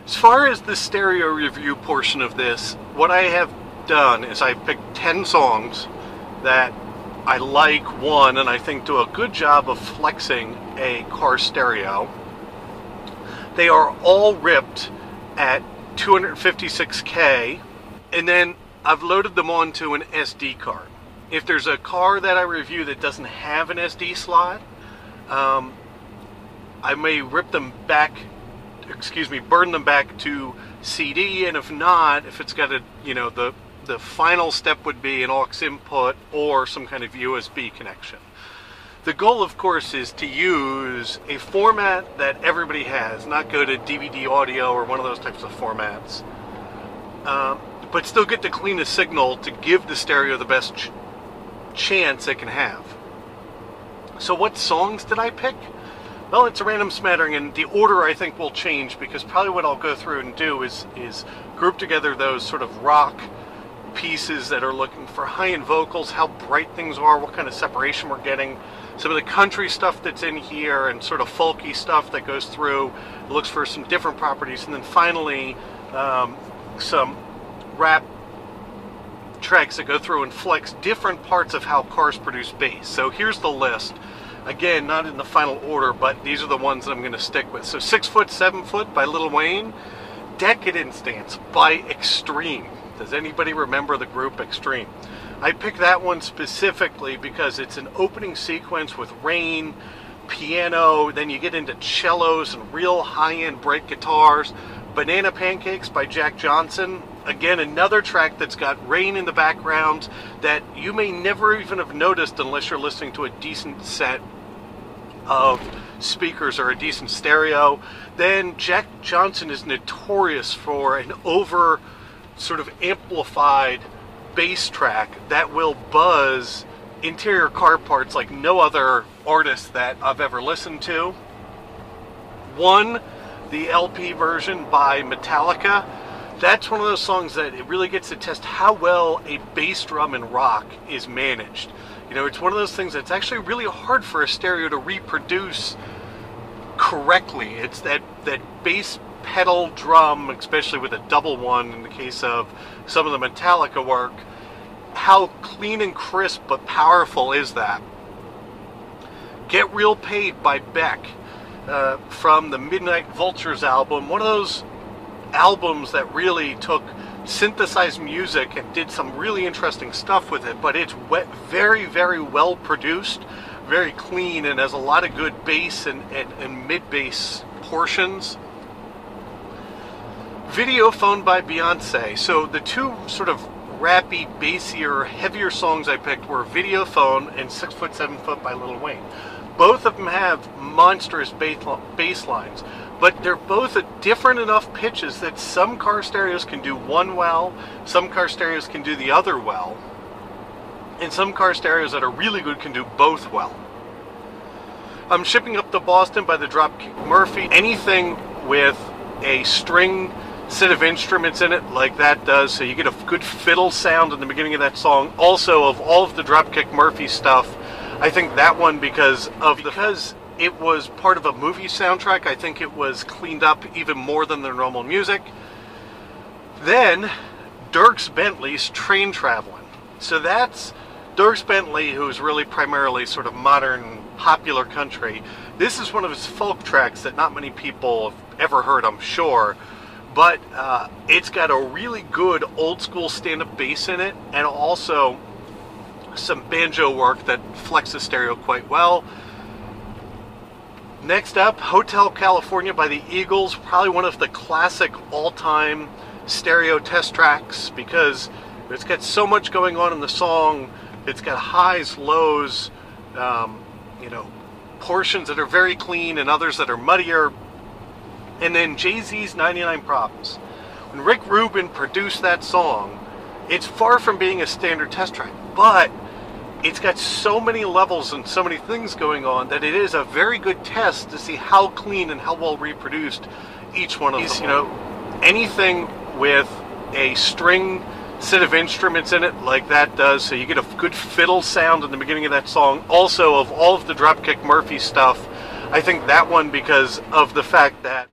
As far as the stereo review portion of this, what I have done is I picked 10 songs that I like, one, and I think do a good job of flexing a car stereo. They are all ripped at 256K, and then I've loaded them onto an SD card. If there's a car that I review that doesn't have an SD slot, I may rip them back, burn them back to CD, and if not, if it's got a, the final step would be an aux input or some kind of USB connection. The goal, of course, is to use a format that everybody has, not go to DVD audio or one of those types of formats, but still get the cleanest signal to give the stereo the best chance it can have. So what songs did I pick? Well, it's a random smattering, and the order I think will change, because probably what I'll go through and do is group together those sort of rock pieces that are looking for high-end vocals, how bright things are, what kind of separation we're getting, some of the country stuff that's in here, and sort of folky stuff that goes through, looks for some different properties, and then finally some rap tracks that go through and flex different parts of how cars produce bass. So here's the list. Again, not in the final order, but these are the ones that I'm going to stick with. So 6 Foot, 7 Foot by Lil Wayne. Decadence Dance by Extreme. Does anybody remember the group Extreme? I picked that one specifically because it's an opening sequence with rain, piano, then you get into cellos and real high-end bright guitars. Banana Pancakes by Jack Johnson. Again, another track that's got rain in the background that you may never even have noticed unless you're listening to a decent set of speakers or a decent stereo. Then Jack Johnson is notorious for an over sort of amplified bass track that will buzz interior car parts like no other artist that I've ever listened to. One, the LP version by Metallica. That's one of those songs that it really gets to test how well a bass drum in rock is managed. It's one of those things that's actually really hard for a stereo to reproduce correctly. It's that bass pedal drum, especially with a double one in the case of some of the Metallica work. How clean and crisp but powerful is that? Get Real Paid by Beck. From the Midnight Vultures album, one of those albums that really took synthesized music and did some really interesting stuff with it, but it's very, very well produced, very clean, and has a lot of good bass and mid-bass portions. Videophone by Beyonce. So the two sort of rappy, bassier, heavier songs I picked were Videophone and 6 Foot, 7 Foot by Lil Wayne. Both of them have monstrous bass lines, but they're both at different enough pitches that some car stereos can do one well, some car stereos can do the other well, and some car stereos that are really good can do both well. I'm Shipping Up to Boston by the Dropkick Murphy. Anything with a string set of instruments in it like that does, so you get a good fiddle sound in the beginning of that song. Also, of all of the Dropkick Murphy stuff, I think that one, because it was part of a movie soundtrack, I think it was cleaned up even more than their normal music. Then, Dierks Bentley's Train Travelin'. So that's Dierks Bentley, who's really primarily sort of modern, popular country. This is one of his folk tracks that not many people have ever heard, I'm sure. But it's got a really good old school stand-up bass in it, and also some banjo work that flexes stereo quite well. Next up, Hotel California by the Eagles, probably one of the classic all-time stereo test tracks because it's got so much going on in the song. It's got highs, lows, portions that are very clean and others that are muddier. And then Jay-Z's 99 Problems. When Rick Rubin produced that song, it's far from being a standard test track, but it's got so many levels and so many things going on that it is a very good test to see how clean and how well reproduced each one of them. Anything with a string set of instruments in it like that does, so you get a good fiddle sound in the beginning of that song. Also, of all of the Dropkick Murphy stuff, I think that one, because of the fact that